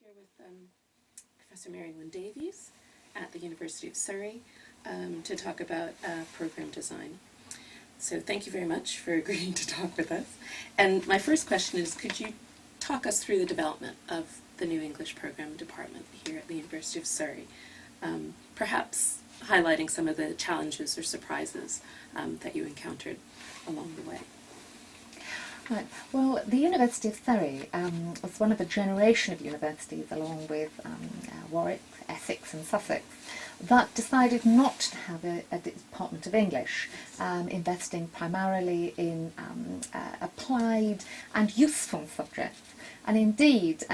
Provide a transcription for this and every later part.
Here with Professor Mary Lynn Davies at the University of Surrey to talk about program design. So thank you very much for agreeing to talk with us. And my first question is, could you talk us through the development of the new English program department here at the University of Surrey, perhaps highlighting some of the challenges or surprises that you encountered along the way? Right. Well, the University of Surrey was one of a generation of universities, along with Warwick, Essex and Sussex, that decided not to have a Department of English, investing primarily in applied and useful subjects. And indeed,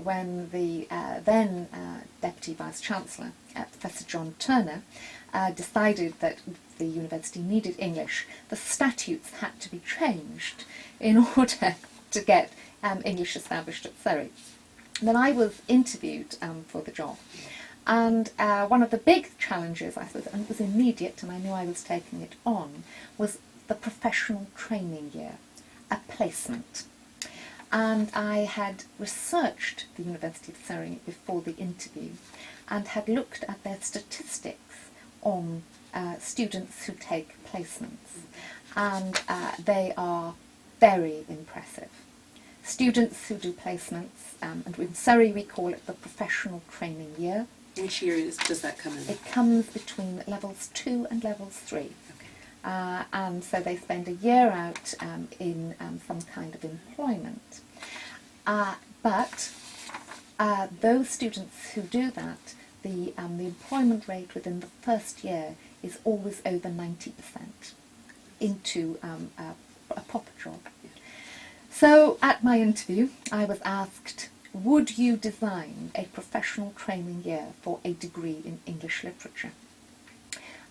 when the then Deputy Vice-Chancellor, Professor John Turner, decided that the university needed English, the statutes had to be changed in order to get English established at Surrey. Then I was interviewed for the job, and one of the big challenges, I suppose, and it was immediate, and I knew I was taking it on, was the professional training year, a placement. And I had researched the University of Surrey before the interview and had looked at their statistics on students who take placements, and they are very impressive. Students who do placements, and in Surrey we call it the professional training year. Which year does that come in? It comes between levels 2 and levels 3. Okay. And so they spend a year out in some kind of employment. But those students who do that, the employment rate within the first year is always over 90% into a proper job. So at my interview I was asked, would you design a professional training year for a degree in English literature?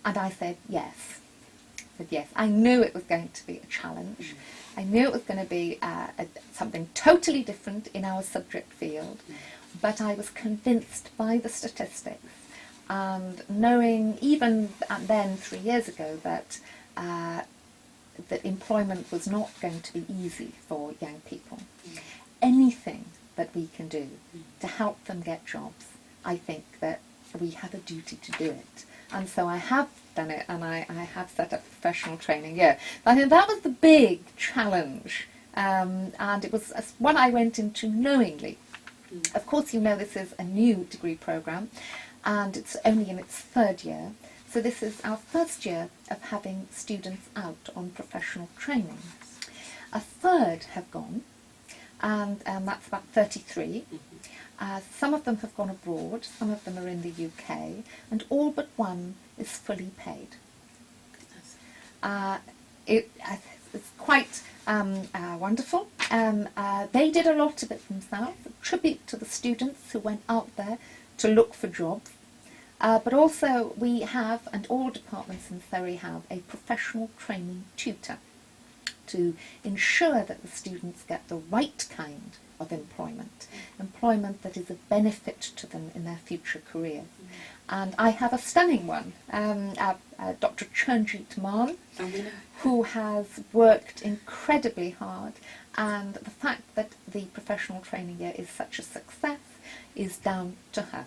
And I said yes. I knew it was going to be a challenge. I knew it was going to be something totally different in our subject field, but I was convinced by the statistics and knowing even then 3 years ago that that employment was not going to be easy for young people. Anything that we can do to help them get jobs, I think that we have a duty to do it. And so I have done it, and I have set up a professional training year. I think that was the big challenge, and it was one I went into knowingly. Of course, you know, this is a new degree programme, and it's only in its 3rd year. So this is our 1st year of having students out on professional training. A third have gone, and that's about 33. Some of them have gone abroad, some of them are in the UK, and all but one is fully paid. It's quite wonderful. They did a lot of it themselves, a tribute to the students who went out there to look for jobs. But also we have, and all departments in Surrey have, a professional training tutor to ensure that the students get the right kind of employment that is of benefit to them in their future career. And I have a stunning one, Dr. Chernjit Maan, who has worked incredibly hard, and the fact that the professional training year is such a success is down to her.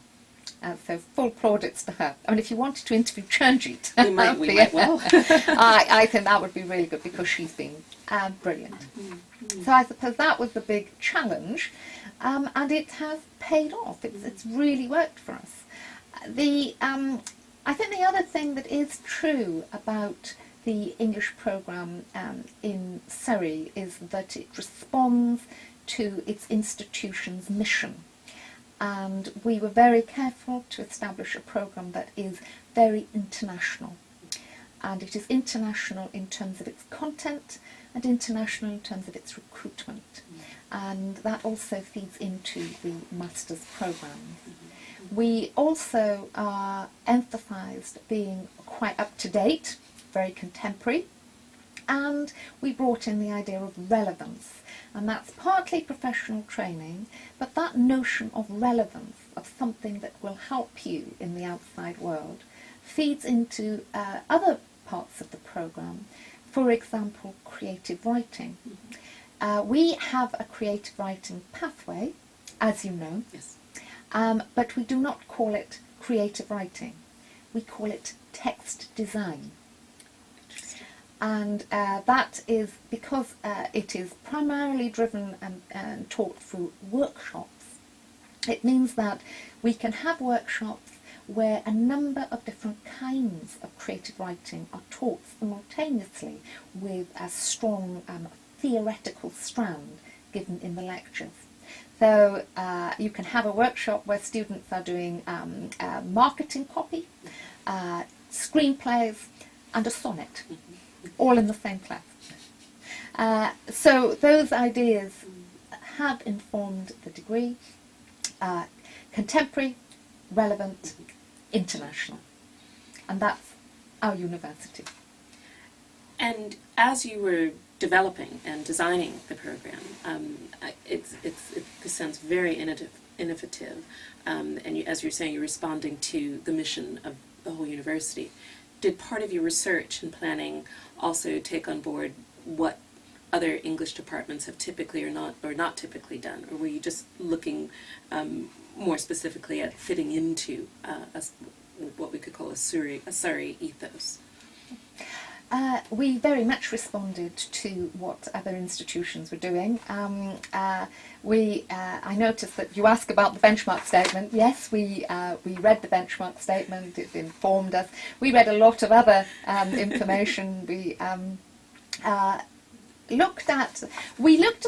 So full plaudits to her. I mean, if you wanted to interview Chernjit, we might well. I think that would be really good, because she's been brilliant. So I suppose that was the big challenge, and it has paid off. It's really worked for us. I think the other thing that is true about the English programme in Surrey is that it responds to its institution's mission. And we were very careful to establish a programme that is very international. And it is international in terms of its content and international in terms of its recruitment. And that also feeds into the master's programme. We also emphasised being quite up-to-date, very contemporary, and we brought in the idea of relevance. And that's partly professional training, but that notion of relevance, of something that will help you in the outside world, feeds into other parts of the programme. For example, creative writing. We have a creative writing pathway, as you know. Yes. but we do not call it creative writing. We call it text design. And that is because it is primarily driven and taught through workshops. It means that we can have workshops where a number of different kinds of creative writing are taught simultaneously with a strong theoretical strand given in the lectures. So you can have a workshop where students are doing marketing copy, screenplays and a sonnet, all in the same class. So those ideas have informed the degree, contemporary, relevant, international. And that's our university. And as you were developing and designing the program, this sounds very innovative, and you, as you're saying, you're responding to the mission of the whole university. Did part of your research and planning also take on board what other English departments have typically or not typically done, or were you just looking more specifically at fitting into what we could call a Surrey ethos? We very much responded to what other institutions were doing. I noticed that you asked about the benchmark statement. Yes, we read the benchmark statement. It informed us. We read a lot of other information. We looked at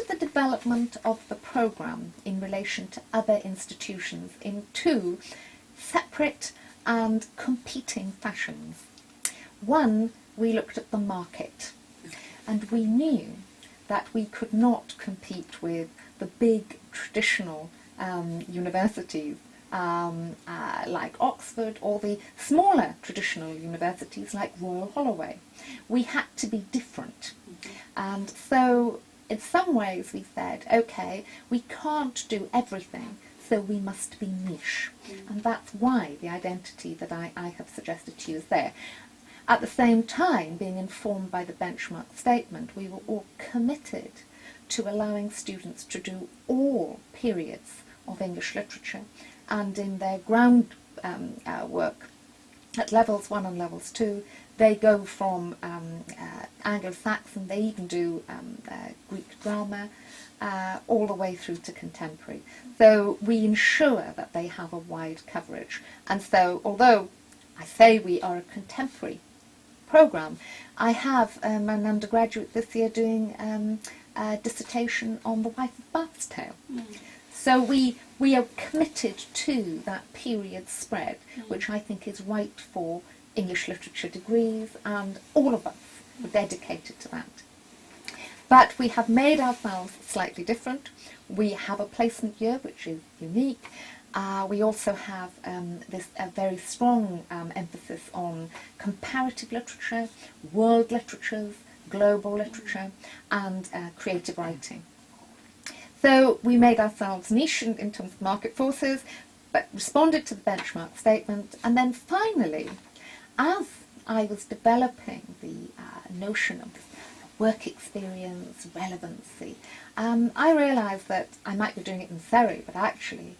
the development of the programme in relation to other institutions in two separate and competing fashions. One, we looked at the market, and we knew that we could not compete with the big traditional universities like Oxford, or the smaller traditional universities like Royal Holloway. We had to be different. And so in some ways we said, okay, we can't do everything, so we must be niche. And that's why the identity that I have suggested to you is there. At the same time, being informed by the benchmark statement, we were all committed to allowing students to do all periods of English literature, and in their ground work at levels 1 and levels 2, they go from Anglo-Saxon, they even do Greek drama, all the way through to contemporary. So we ensure that they have a wide coverage. And so, although I say we are a contemporary programme, I have an undergraduate this year doing a dissertation on The Wife of Bath's Tale. So we are committed to that period spread, which I think is right for English literature degrees, and all of us are dedicated to that. But we have made ourselves slightly different. We have a placement year, which is unique. We also have a very strong emphasis on comparative literature, world literatures, global literature, and creative writing. So we made ourselves niche in terms of market forces, but responded to the benchmark statement. And then finally, as I was developing the notion of work experience, relevancy, I realised that I might be doing it in Surrey, but actually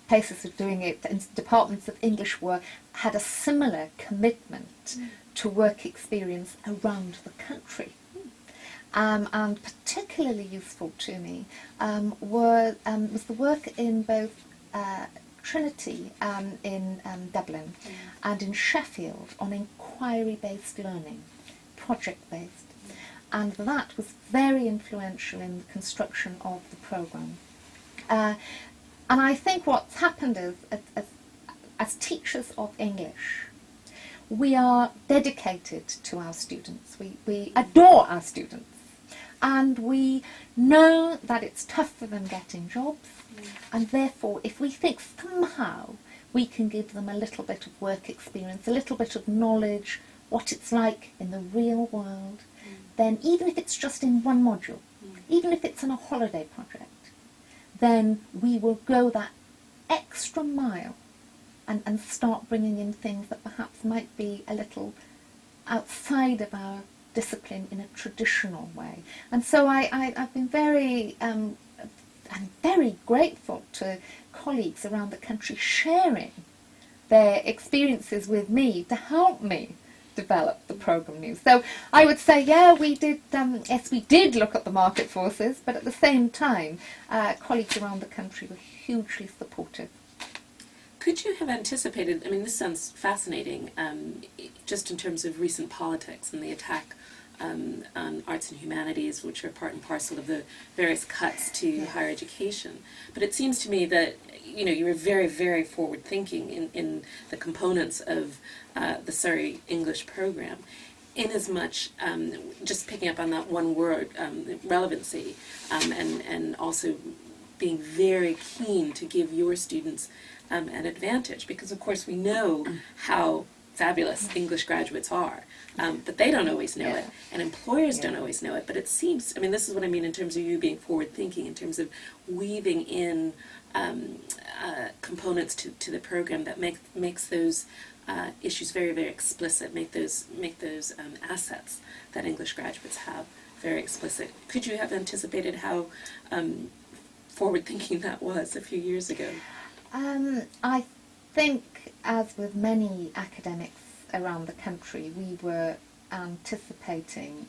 places of doing it, and departments of English had a similar commitment to work experience around the country. And particularly useful to me was the work in both Trinity in Dublin and in Sheffield on inquiry-based learning, project-based. And that was very influential in the construction of the programme. And I think what's happened is, as teachers of English, we are dedicated to our students. We adore our students. And we know that it's tough for them getting jobs. And therefore, if we think somehow we can give them a little bit of work experience, a little bit of knowledge, what it's like in the real world, then even if it's just in one module, even if it's in a holiday project, then we will go that extra mile and start bringing in things that perhaps might be a little outside of our discipline in a traditional way. And so I've been very I'm very grateful to colleagues around the country sharing their experiences with me to help me develop the programme news. So I would say, yeah, we did, yes, we did look at the market forces, but at the same time, colleagues around the country were hugely supportive. Could you have anticipated, I mean, this sounds fascinating, just in terms of recent politics and the attack on arts and humanities, which are part and parcel of the various cuts to higher education. But it seems to me that, you know, you were very, very forward-thinking in the components of the Surrey English program, inasmuch, just picking up on that one word, relevancy, and also being very keen to give your students an advantage, because of course we know how fabulous English graduates are, but they don't always know it, and employers don't always know it. But it seems, I mean, this is what I mean in terms of you being forward-thinking, in terms of weaving in components to the program that makes those issues very, very explicit, make those assets that English graduates have very explicit. Could you have anticipated how forward-thinking that was a few years ago? I think, as with many academics around the country, we were anticipating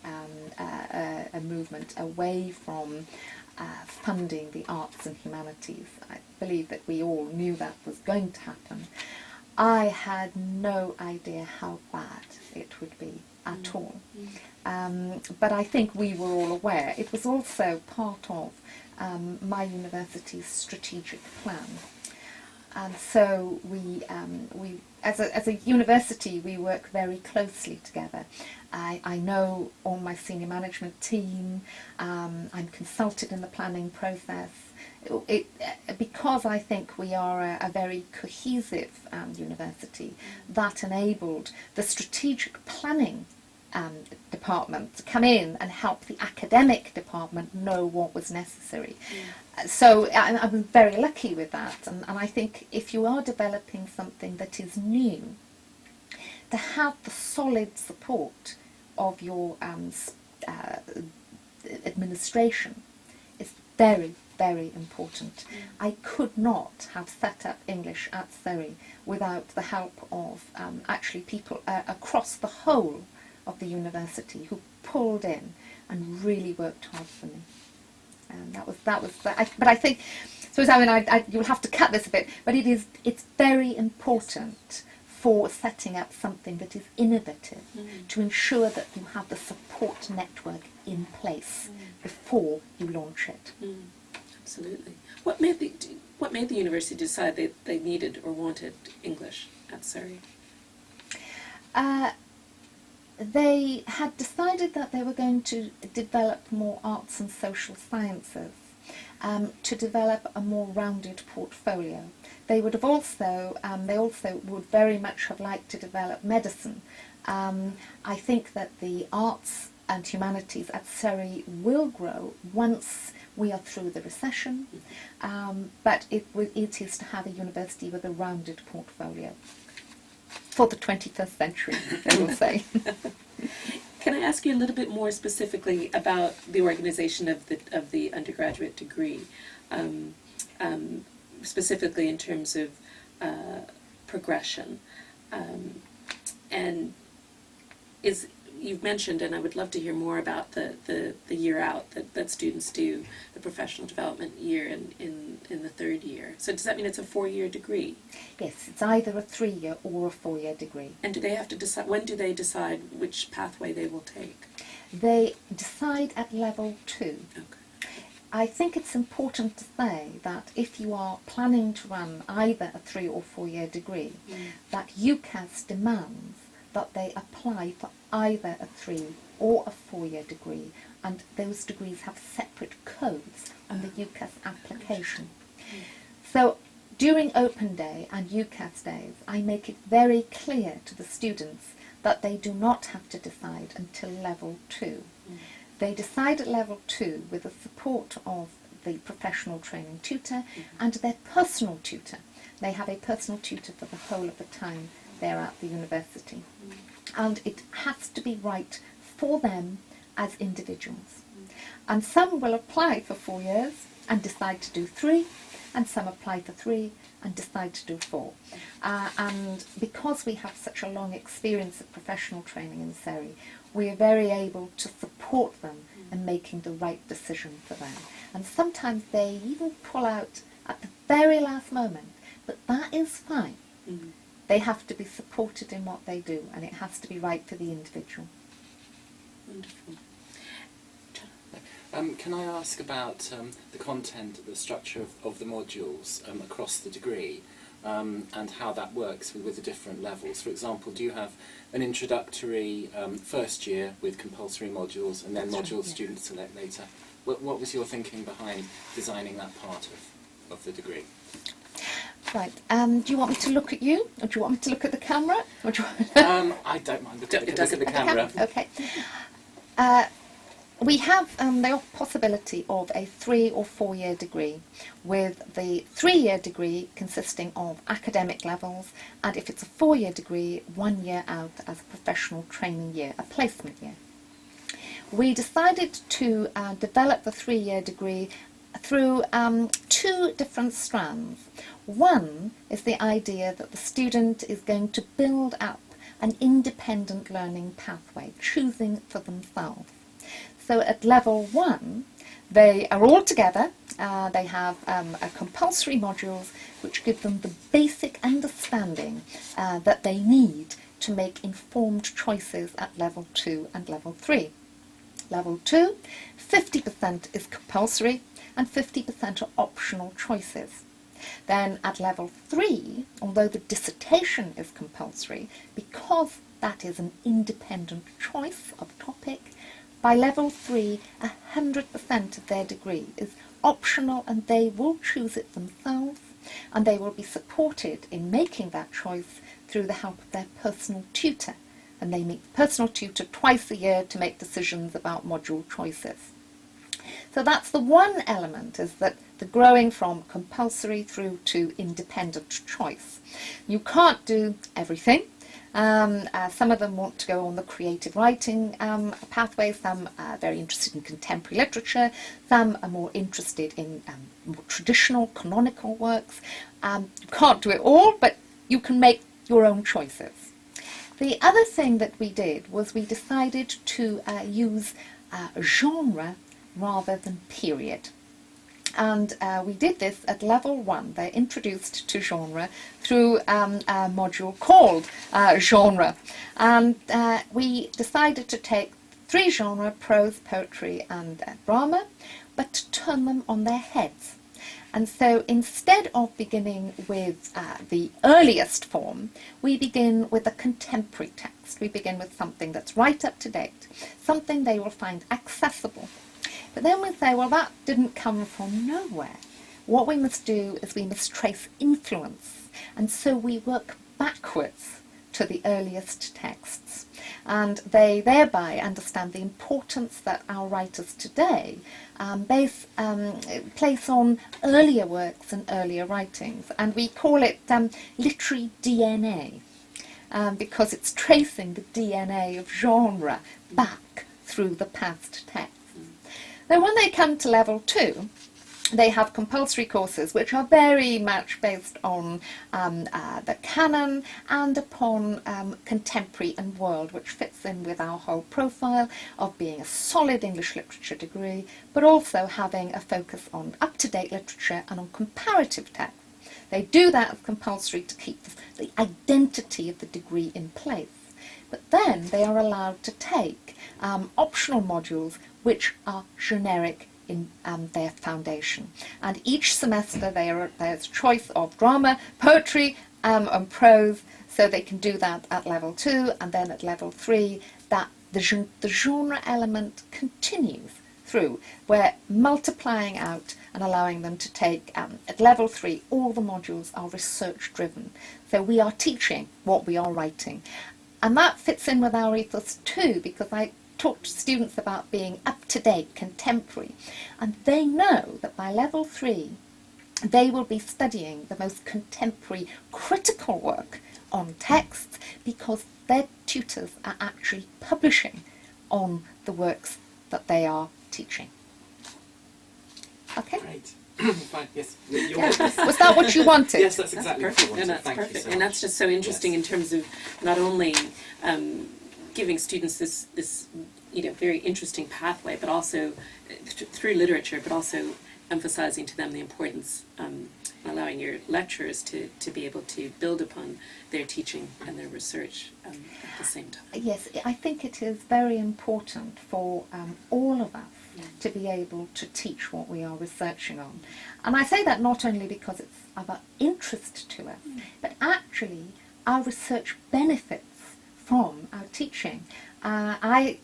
a movement away from funding the arts and humanities. I believe that we all knew that was going to happen. I had no idea how bad it would be at all. But I think we were all aware. It was also part of my university's strategic plan. And so we as a university, we work very closely together. I know all my senior management team. I'm consulted in the planning process. Because I think we are a very cohesive university, that enabled the strategic planning department to come in and help the academic department know what was necessary. So I'm very lucky with that, and I think if you are developing something that is new, to have the solid support of your administration is very, very important. I could not have set up English at Surrey without the help of actually people across the whole of the university who pulled in and really worked hard for me. And that was. But I think, suppose you'll have to cut this a bit. But it's very important for setting up something that is innovative to ensure that you have the support network in place before you launch it. Absolutely. What made the university decide they needed or wanted English at Surrey? They had decided that they were going to develop more arts and social sciences, to develop a more rounded portfolio. They would have also would very much have liked to develop medicine. I think that the arts and humanities at Surrey will grow once we are through the recession, but it is to have a university with a rounded portfolio. For the 21st century, they will say. Can I ask you a little bit more specifically about the organization of the undergraduate degree, specifically in terms of progression, and you've mentioned, and I would love to hear more about the year out that students do, the professional development year in the third year. So does that mean it's a 4-year degree? Yes, it's either a 3-year or a 4-year degree. And do they have to decide, when do they decide which pathway they will take? They decide at level 2. Okay. I think it's important to say that if you are planning to run either a 3 or 4-year degree, that UCAS demands that they apply for either a 3 or a 4-year degree, and those degrees have separate codes on the UCAS application. So during Open Day and UCAS days, I make it very clear to the students that they do not have to decide until level 2. They decide at level 2 with the support of the professional training tutor and their personal tutor. They have a personal tutor for the whole of the time they're at the university. And it has to be right for them as individuals. And some will apply for 4 years, and decide to do 3, and some apply for 3 and decide to do 4. And because we have such a long experience of professional training in Surrey, we are very able to support them in making the right decision for them. And sometimes they even pull out at the very last moment, but that is fine. They have to be supported in what they do, and it has to be right for the individual. Wonderful. Can I ask about the content, the structure of the modules across the degree, and how that works with the different levels? For example, do you have an introductory first year with compulsory modules and then modules students select later? What was your thinking behind designing that part of the degree? Right, do you want me to look at you, or do you want me to look at the camera? Or do you I don't mind looking at the camera. Okay. We have the possibility of a 3 or 4 year degree, with the 3-year degree consisting of academic levels, and if it's a 4-year degree, 1 year out as a professional training year, a placement year. We decided to develop the 3-year degree through 2 different strands. One is the idea that the student is going to build up an independent learning pathway, choosing for themselves. So at level 1, they are all together. They have a compulsory modules which give them the basic understanding that they need to make informed choices at level 2 and level 3. Level 2, 50% is compulsory and 50% are optional choices. Then at level 3, although the dissertation is compulsory, because that is an independent choice of topic, by level 3, 100% of their degree is optional, and they will choose it themselves, and they will be supported in making that choice through the help of their personal tutor. And they meet the personal tutor twice a year to make decisions about module choices. So that's the one element, is that the growing from compulsory through to independent choice. You can't do everything. Some of them want to go on the creative writing pathway, some are very interested in contemporary literature, some are more interested in more traditional canonical works. You can't do it all, but you can make your own choices. The other thing that we did was we decided to use genre rather than period. And we did this at level 1. They're introduced to genre through a module called genre. And we decided to take 3 genres, prose, poetry and drama, but to turn them on their heads. And so instead of beginning with the earliest form, we begin with a contemporary text. We begin with something that's right up to date, something they will find accessible. But then we say, well, that didn't come from nowhere. What we must do is we must trace influence. And so we work backwards to the earliest texts. And they thereby understand the importance that our writers today place on earlier works and earlier writings. And we call it literary DNA, because it's tracing the DNA of genre back through the past text. Now, when they come to level 2, they have compulsory courses which are very much based on the canon and upon contemporary and world, which fits in with our whole profile of being a solid English literature degree, but also having a focus on up-to-date literature and on comparative text. They do that as compulsory to keep the identity of the degree in place. But then they are allowed to take optional modules which are generic in their foundation. And each semester there's a choice of drama, poetry and prose, so they can do that at level 2, and then at level 3 that the genre element continues through. We're multiplying out and allowing them to take, at level 3, all the modules are research driven. So we are teaching what we are writing. And that fits in with our ethos too, because I talk to students about being up-to-date, contemporary, and they know that by level 3 they will be studying the most contemporary critical work on texts, because their tutors are actually publishing on the works that they are teaching. Okay. Great. Fine. Yes. Was that what you wanted? Yes, that's exactly what I perfect. wanted. And that's Thank perfect. you so And much. that's just so interesting Yes. in terms of not only giving students this very interesting pathway, but also through literature, but also emphasizing to them the importance, allowing your lecturers to be able to build upon their teaching and their research at the same time. Yes, I think it is very important for all of us to be able to teach what we are researching on. And I say that not only because it's of interest to us, but actually our research benefits from our teaching. I,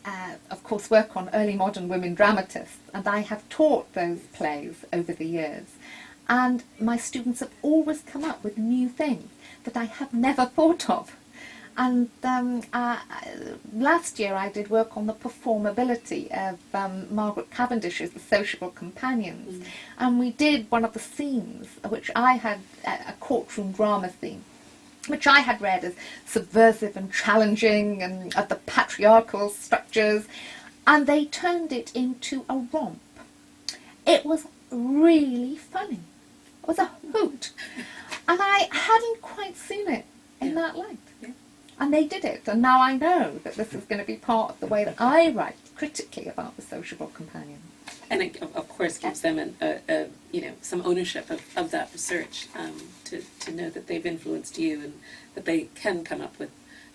of course, work on early modern women dramatists, and I have taught those plays over the years. And my students have always come up with new things that I have never thought of. And last year I did work on the performability of Margaret Cavendish's The Sociable Companions. And we did one of the scenes, which I had a courtroom drama scene, which I had read as subversive and challenging and of the patriarchal structures, and they turned it into a romp. It was really funny. It was a hoot. And I hadn't quite seen it in that light. Yeah. And they did it, and now I know that this is going to be part of the way that I write critically about the sociable companion. And it, of course, gives them some ownership of that research, to know that they've influenced you and that they can come up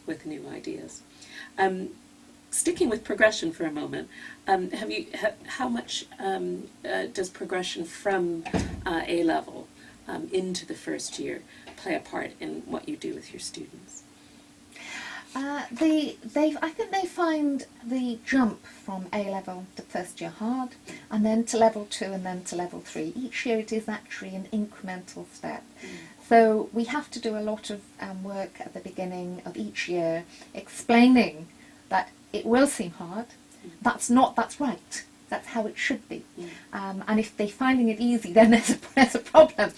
with new ideas. Sticking with progression for a moment, how much does progression from A level into the first year play a part in what you do with your students? I think they find the jump from A level to first year hard, and then to level 2, and then to level 3. Each year it is actually an incremental step. So we have to do a lot of work at the beginning of each year explaining that it will seem hard. That's right. That's how it should be. And if they're finding it easy, then there's a problem.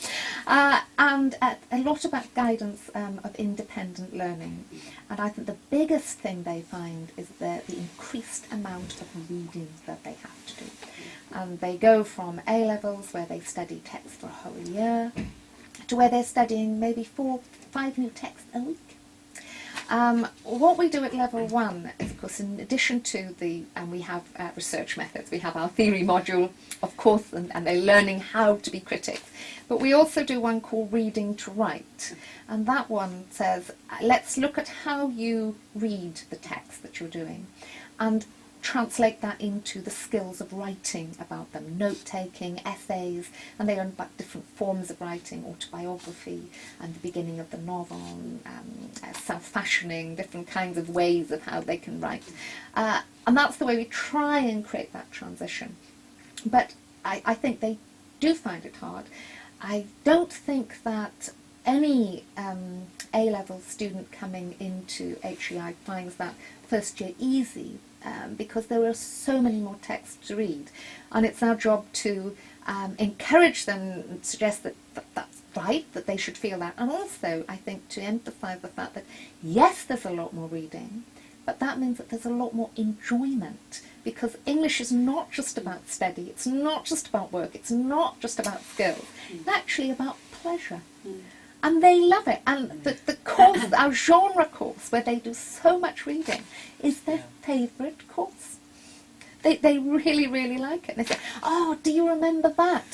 And a lot about guidance of independent learning. And I think the biggest thing they find is the increased amount of reading that they have to do. And they go from A levels, where they study text for a whole year, to where they're studying maybe 4, 5 new texts a week. What we do at level 1 is, of course, in addition to we have research methods, we have our theory module, of course, and they're learning how to be critics. But we also do one called Reading to Write, and that one says, let's look at how you read the text that you're doing, and translate that into the skills of writing about them, note-taking, essays, and they learn about different forms of writing, autobiography, and the beginning of the novel, self-fashioning, different kinds of ways of how they can write. And that's the way we try and create that transition. But I think they do find it hard. I don't think that any A-level student coming into HEI finds that first year easy, because there are so many more texts to read, and it's our job to encourage them and suggest that that's right, that they should feel that, and also I think to emphasise the fact that yes, there's a lot more reading, but that means that there's a lot more enjoyment, because English is not just about study, it's not just about work, it's not just about skills, it's actually about pleasure. And they love it. And the course, our genre course, where they do so much reading, is their favourite course. They really, really like it. And they say, oh, do you remember that?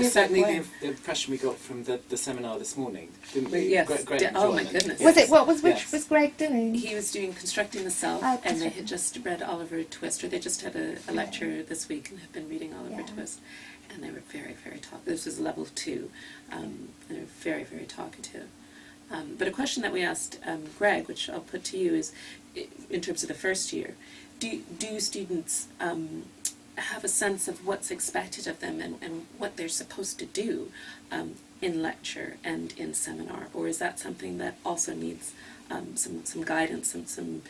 Certainly the impression we got from the seminar this morning, didn't we? Yes. Great Oh my enjoyment. goodness. Yes. Which was Greg doing? He was doing Constructing the Self, Oh, and they had just read Oliver Twist, or they just had a lecture this week and have been reading Oliver Twist. And they were very, very talkative. This was level 2, and they were very, very talkative. But a question that we asked Greg, which I'll put to you, is in terms of the first year, do students have a sense of what's expected of them and what they're supposed to do in lecture and in seminar, or is that something that also needs some guidance and some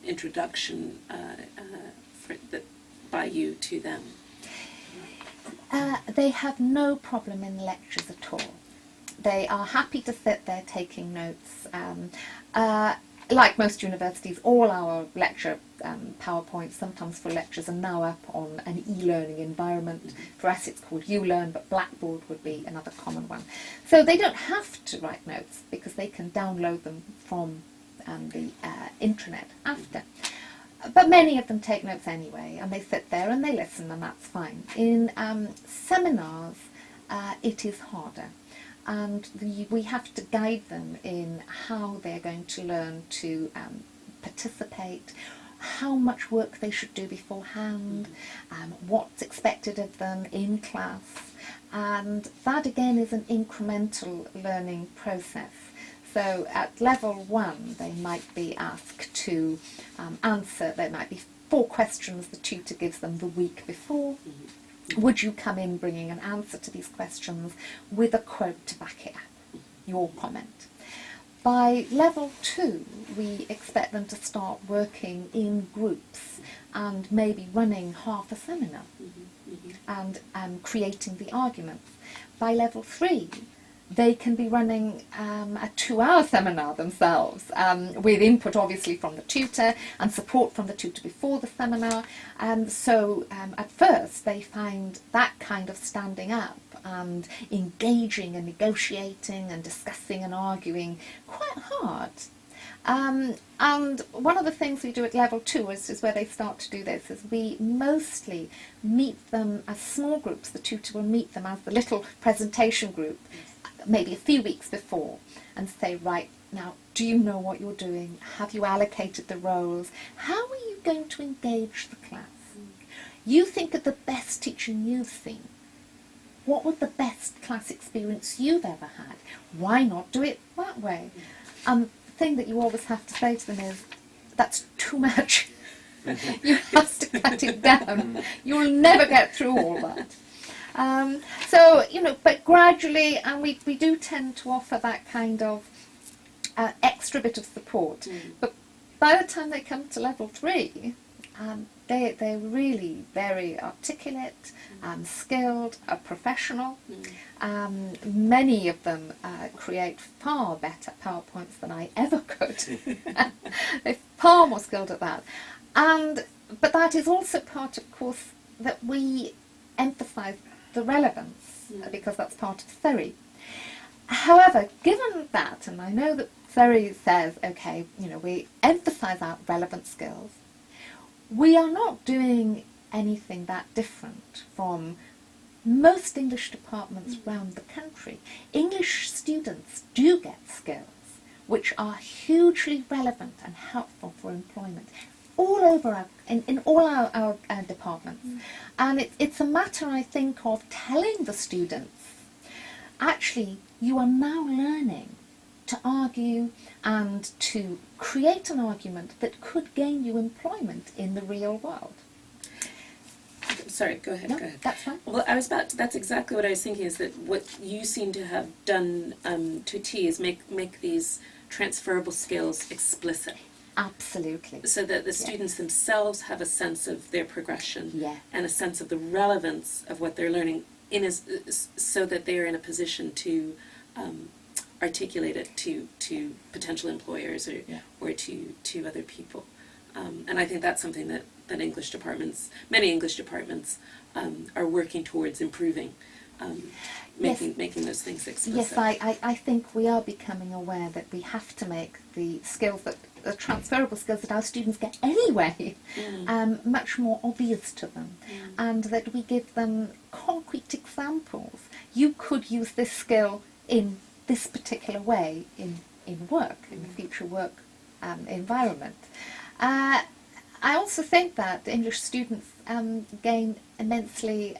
introduction by you to them? They have no problem in lectures at all. They are happy to sit there taking notes. like most universities, all our lecture PowerPoints, sometimes for lectures, are now up on an e-learning environment. For us it's called ULearn, but Blackboard would be another common one. So they don't have to write notes because they can download them from the intranet after. But many of them take notes anyway, and they sit there and they listen, and that's fine. In seminars, it is harder. And we have to guide them in how they're going to learn to participate, how much work they should do beforehand, what's expected of them in class. And that again is an incremental learning process. So at level 1 they might be asked to answer, there might be 4 questions the tutor gives them the week before. Would you come in bringing an answer to these questions with a quote to back it up, your comment? By level 2, we expect them to start working in groups and maybe running half a seminar and creating the arguments. By level 3, they can be running a 2-hour seminar themselves, with input obviously from the tutor and support from the tutor before the seminar. And so at first they find that kind of standing up and engaging and negotiating and discussing and arguing quite hard. And one of the things we do at level 2 is where they start to do this, is we mostly meet them as small groups. The tutor will meet them as the little presentation group, maybe a few weeks before, and say, right, now, do you know what you're doing? Have you allocated the roles? How are you going to engage the class? You think of the best teaching you've seen. What was the best class experience you've ever had? Why not do it that way? And the thing that you always have to say to them is, that's too much. You have to cut it down. You'll never get through all that. So, but gradually, and we do tend to offer that kind of extra bit of support. But by the time they come to level 3, they're really very articulate, skilled, professional. Many of them create far better PowerPoints than I ever could. They're far more skilled at that. But that is also part, of course, that we emphasise the relevance, because that's part of theory. However, given that, and I know that theory says, okay, we emphasise our relevant skills, we are not doing anything that different from most English departments around the country. English students do get skills which are hugely relevant and helpful for employment all over in all our departments. And it's a matter, I think, of telling the students, actually, you are now learning to argue and to create an argument that could gain you employment in the real world. Sorry, go ahead. No, go ahead. that's fine. Well, that's exactly what I was thinking, is that what you seem to have done to a T is make these transferable skills explicit. Absolutely. So that the students themselves have a sense of their progression and a sense of the relevance of what they're learning, so that they're in a position to articulate it to potential employers or to other people. And I think that's something that many English departments are working towards improving, making those things explicit. Yes, I think we are becoming aware that we have to make the transferable skills that our students get anyway much more obvious to them, and that we give them concrete examples. You could use this skill in this particular way in work, in the future work environment. I also think that English students gain immensely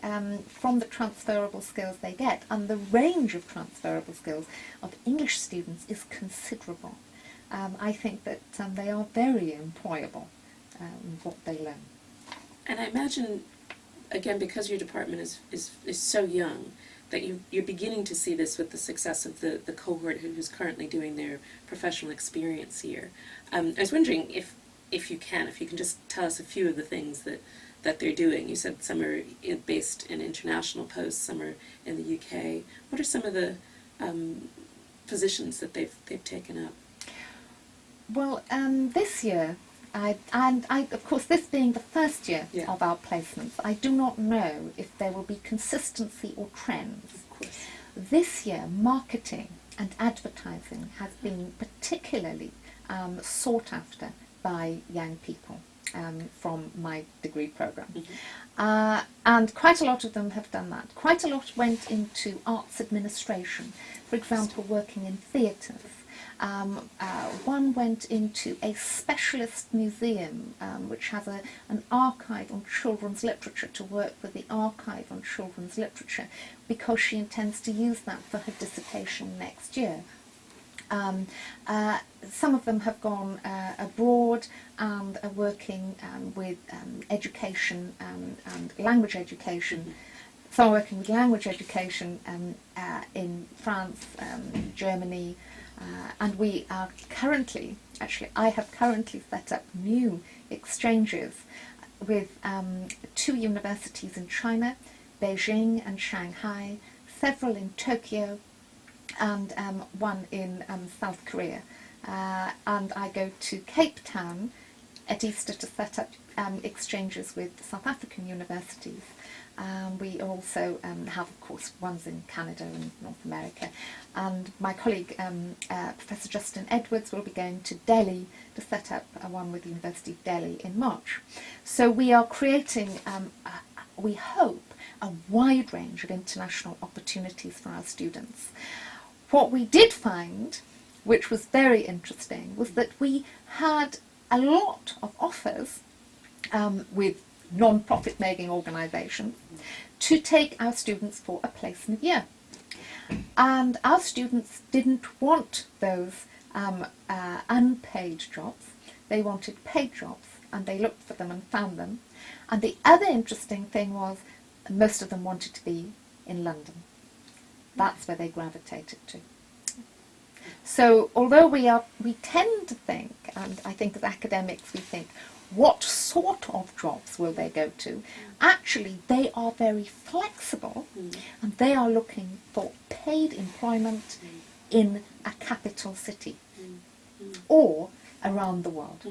from the transferable skills they get, and the range of transferable skills of English students is considerable. I think that they are very employable in what they learn. And I imagine, again, because your department is so young, that you're beginning to see this with the success of the cohort who's currently doing their professional experience here. I was wondering if you can just tell us a few of the things that they're doing. You said some are based in international posts, some are in the UK. What are some of the positions that they've taken up? Well, this year, of course, this being the first year Yeah. of our placements, I do not know if there will be consistency or trends. Of course. This year, marketing and advertising has been particularly sought after by young people from my degree programme. Mm-hmm. And quite a lot of them have done that. Quite a lot went into arts administration, for example, working in theatres. One went into a specialist museum which has an archive on children's literature, to work with the archive on children's literature, because she intends to use that for her dissertation next year. Some of them have gone abroad and are working with education and language education. Mm-hmm. Some are working with language education in France, Germany, and we are currently, actually I have currently set up new exchanges with 2 universities in China, Beijing and Shanghai, several in Tokyo, and one in South Korea. And I go to Cape Town at Easter to set up exchanges with South African universities. We also have, of course, ones in Canada and North America. And my colleague, Professor Justin Edwards, will be going to Delhi to set up one with the University of Delhi in March. So we are creating, we hope, a wide range of international opportunities for our students. What we did find, which was very interesting, was that we had a lot of offers with non-profit making organisations to take our students for a placement year. And our students didn't want those unpaid jobs. They wanted paid jobs, and they looked for them and found them. And the other interesting thing was most of them wanted to be in London. That's where they gravitated to. So although we tend to think, and I think as academics we think, what sort of jobs will they go to? Actually, they are very flexible, and they are looking for paid employment in a capital city or around the world.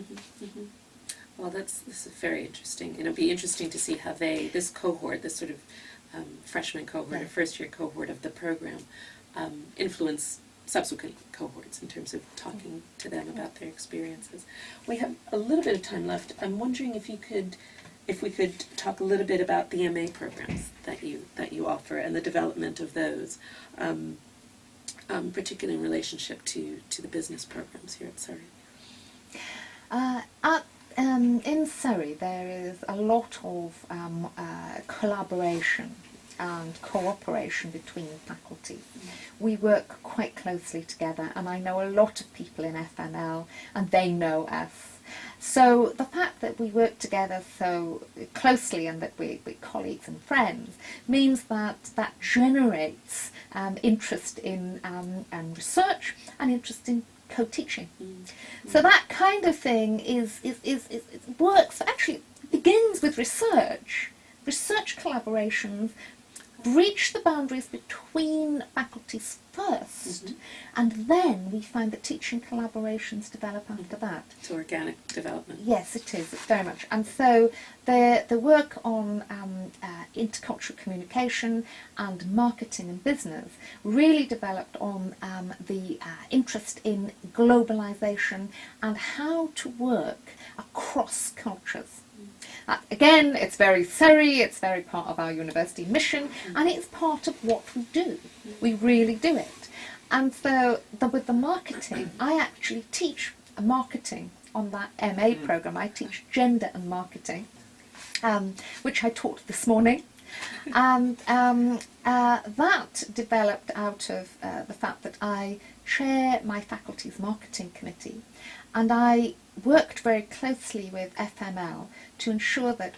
Well, this is very interesting. It'll be interesting to see how this cohort, this sort of freshman cohort, or first-year cohort of the program, influence subsequent cohorts in terms of talking to them about their experiences. We have a little bit of time left. I'm wondering if we could talk a little bit about the MA programs that you offer and the development of those, particularly in relationship to the business programs here at Surrey. In Surrey, there is a lot of collaboration and cooperation between faculty. We work quite closely together, and I know a lot of people in FNL, and they know us. So the fact that we work together so closely and that we're colleagues and friends means that generates interest in research and interest in co-teaching. So that kind of thing is works. Actually, begins with research. Research collaborations breach the boundaries between faculties first, and then we find that teaching collaborations develop after that. It's organic development. Yes, it is, very much. And so the work on intercultural communication and marketing and business really developed on the interest in globalization and how to work across cultures. Again, it's very Surrey, it's very part of our university mission, and it's part of what we do. We really do it. And so with the marketing, I actually teach marketing on that MA programme. I teach gender and marketing, which I taught this morning. And that developed out of the fact that I chair my faculty's marketing committee, and I worked very closely with FML to ensure that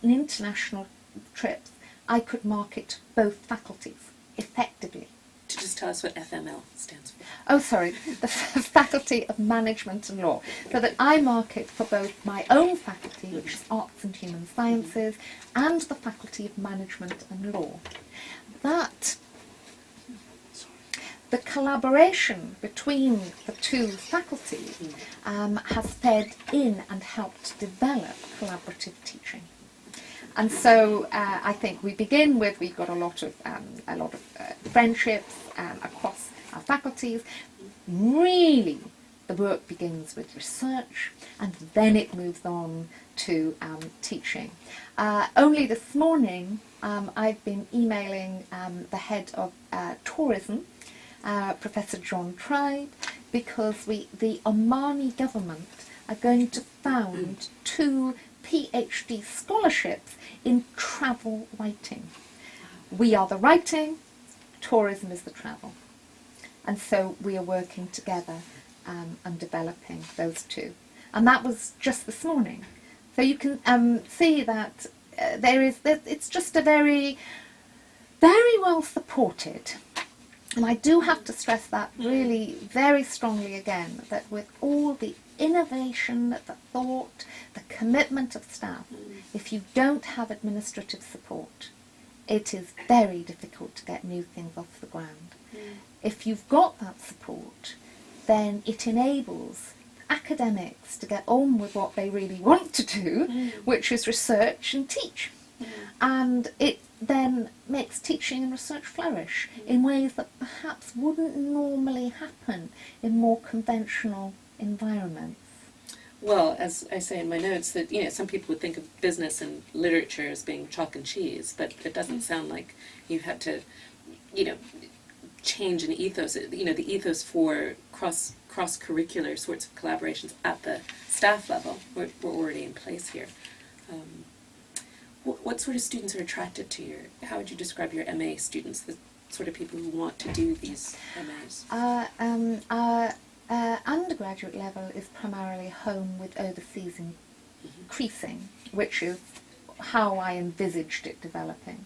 in international trips I could market both faculties effectively. To just tell us what FML stands for. Oh, sorry, the Faculty of Management and Law. So that I market for both my own faculty, which is Arts and Human Sciences, and the Faculty of Management and Law. the collaboration between the two faculties has fed in and helped develop collaborative teaching. And so I think we begin with, we've got a lot of friendships across our faculties. Really, the work begins with research, and then it moves on to teaching. Only this morning, I've been emailing the head of tourism, Professor John Tribe, because the Omani government are going to found 2 PhD scholarships in travel writing. We are the writing, tourism is the travel. And so we are working together and developing those two. And that was just this morning. So you can see that it's just a very, very well supported. And I do have to stress that really very strongly again, that with all the innovation, the thought, the commitment of staff, if you don't have administrative support, it is very difficult to get new things off the ground. If you've got that support, then it enables academics to get on with what they really want to do, which is research and teach. And it then makes teaching and research flourish in ways that perhaps wouldn't normally happen in more conventional environments. Well, as I say in my notes, that some people would think of business and literature as being chalk and cheese, but it doesn't sound like you had to, change an ethos. The ethos for cross-curricular sorts of collaborations at the staff level were already in place here. What sort of students are attracted to how would you describe your MA students, the sort of people who want to do these MAs? Our undergraduate level is primarily home with overseas increasing, which is how I envisaged it developing.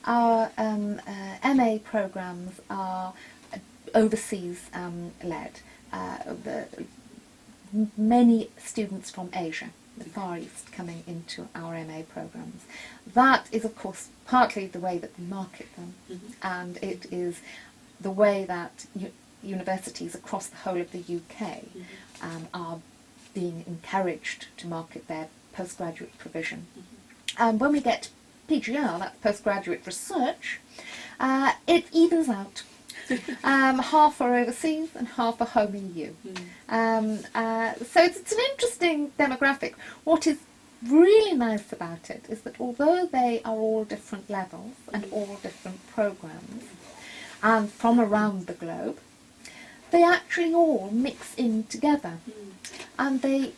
Our MA programs are overseas led. Many students from Asia, the Far East, coming into our MA programs. That is, of course, partly the way that we market them, and it is the way that universities across the whole of the UK are being encouraged to market their postgraduate provision. When we get to PGR, that's postgraduate research, it evens out. Half are overseas and half are home EU. So it's an interesting demographic. What is really nice about it is that although they are all different levels and all different programs, and from around the globe, they actually all mix in together. And they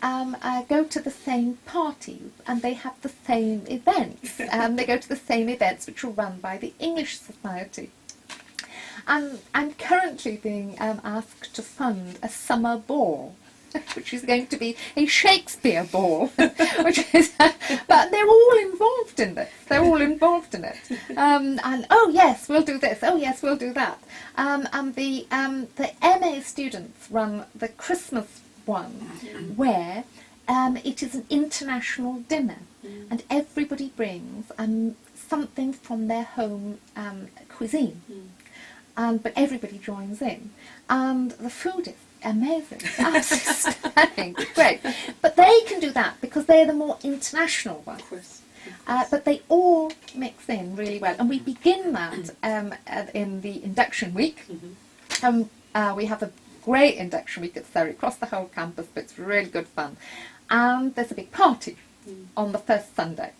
go to the same parties, and they have the same events. They go to the same events which are run by the English Society. And I'm currently being asked to fund a summer ball, which is going to be a Shakespeare ball, which is, but they're all involved in this. They're all involved in it. And oh yes, we'll do this. Oh yes, we'll do that. And the MA students run the Christmas one, where it is an international dinner, and everybody brings something from their home cuisine. But everybody joins in, and the food is amazing, absolutely stunning, great. But they can do that because they're the more international ones. Of course. But they all mix in really well, and we begin that in the induction week. We have a great induction week at Surrey, across the whole campus, but it's really good fun. And there's a big party on the first Sunday.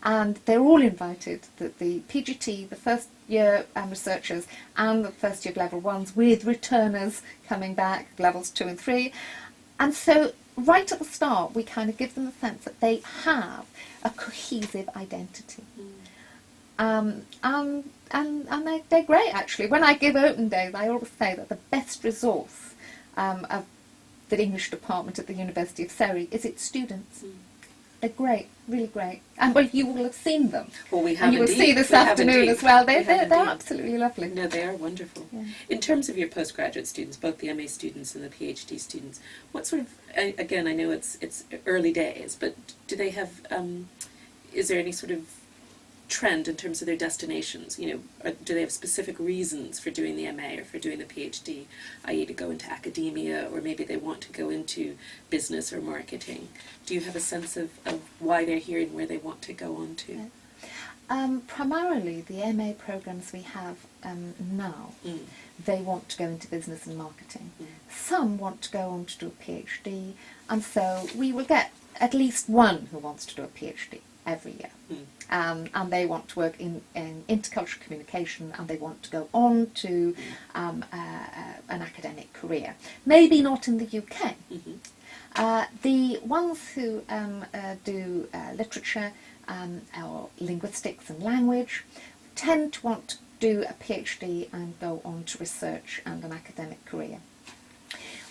And they're all invited, the PGT, the first year researchers, and the first year level ones, with returners coming back, levels 2 and 3. And so right at the start we kind of give them the sense that they have a cohesive identity. And they're great, actually. When I give open days, I always say that the best resource of the English department at the University of Surrey is its students. They're great, really great. And well, you will have seen them. Well, we have and you will indeed. see this We have afternoon indeed. as well. They're indeed. absolutely lovely. No, they are wonderful. Yeah. In terms of your postgraduate students, both the MA students and the PhD students, what sort of, again, I know it's early days, but do they have, is there any sort of trend in terms of their destinations? You know, do they have specific reasons for doing the MA or for doing the PhD, i.e. to go into academia, or maybe they want to go into business or marketing? Do you have a sense of why they're here and where they want to go on to? Primarily, the MA programs we have now, they want to go into business and marketing. Some want to go on to do a PhD, and so we will get at least one who wants to do a PhD every year. And they want to work in intercultural communication, and they want to go on to an academic career. Maybe not in the UK. The ones who do literature or linguistics and language tend to want to do a PhD and go on to research and an academic career.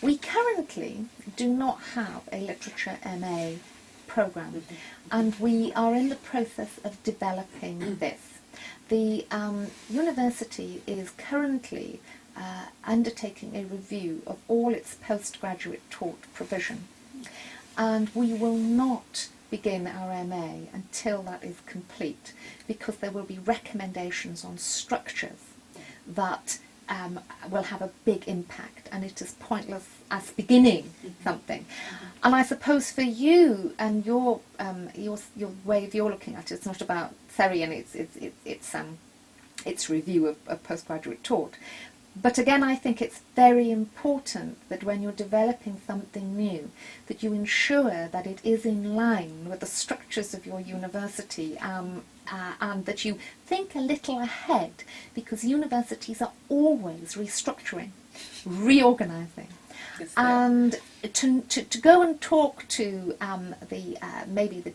We currently do not have a literature MA program, and we are in the process of developing this. The university is currently undertaking a review of all its postgraduate taught provision, and we will not begin our MA until that is complete, because there will be recommendations on structures that will have a big impact, and it is pointless as beginning something. And I suppose for you and your way of you're looking at it, it's not about Surrey and its review of postgraduate taught. But again, I think it's very important that when you're developing something new, that you ensure that it is in line with the structures of your university, and that you think a little ahead, because universities are always restructuring, reorganising. Yes, And to go and talk to maybe the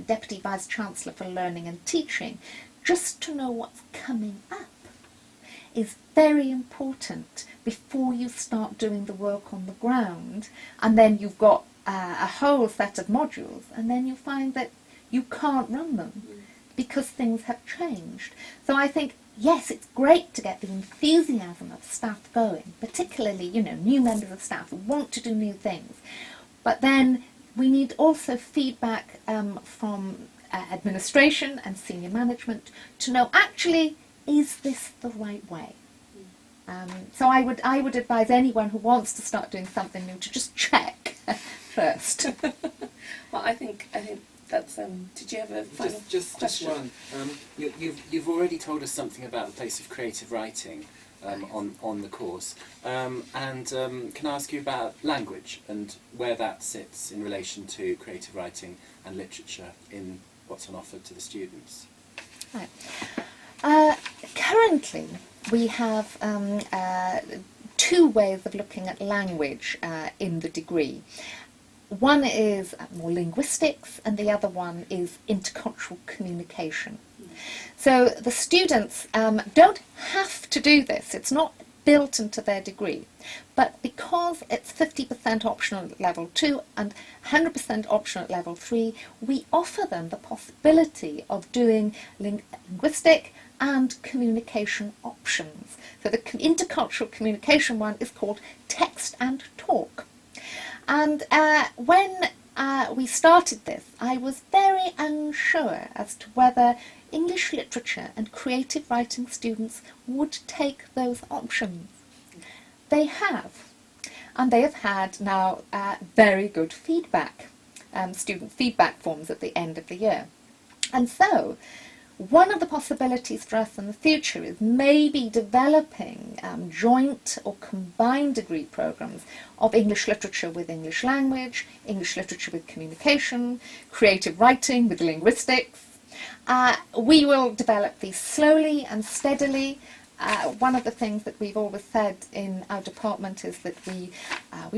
Deputy Vice Chancellor for Learning and Teaching, just to know what's coming up, is very important before you start doing the work on the ground, and then you've got a whole set of modules, and then you find that you can't run them because things have changed. So I think, yes, it's great to get the enthusiasm of staff going, particularly, you know, new members of staff who want to do new things. But then we need also feedback from administration and senior management to know, actually, is this the right way? So I would advise anyone who wants to start doing something new to just check first. Well, I think that's. Did you have a final Just question? one. You've already told us something about the place of creative writing on the course, and can I ask you about language and where that sits in relation to creative writing and literature in what's on offer to the students? Right. Currently, we have two ways of looking at language in the degree. One is more linguistics, and the other one is intercultural communication. So the students don't have to do this. It's not built into their degree. But because it's 50% optional at level 2 and 100% optional at level 3, we offer them the possibility of doing linguistic and communication options. So the intercultural communication one is called text and talk. And when we started this, I was very unsure as to whether English literature and creative writing students would take those options. They have, and they have had now very good feedback, student feedback forms at the end of the year. And so, one of the possibilities for us in the future is maybe developing joint or combined degree programs of English literature with English language, English literature with communication, creative writing with linguistics. We will develop these slowly and steadily. One of the things that we've always said in our department is that we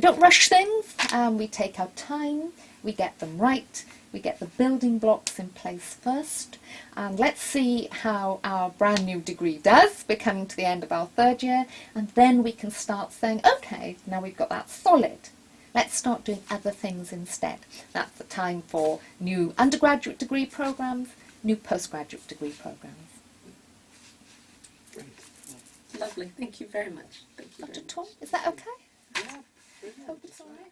don't rush things, we take our time, we get them right, we get the building blocks in place first, and let's see how our brand new degree does. We're coming to the end of our third year, and then we can start saying, okay, now we've got that solid, let's start doing other things instead. That's the time for new undergraduate degree programs, new postgraduate degree programs. Lovely. Thank you very much. Thank you Not very at all. much. Is that okay? Yeah. Hope it's all right.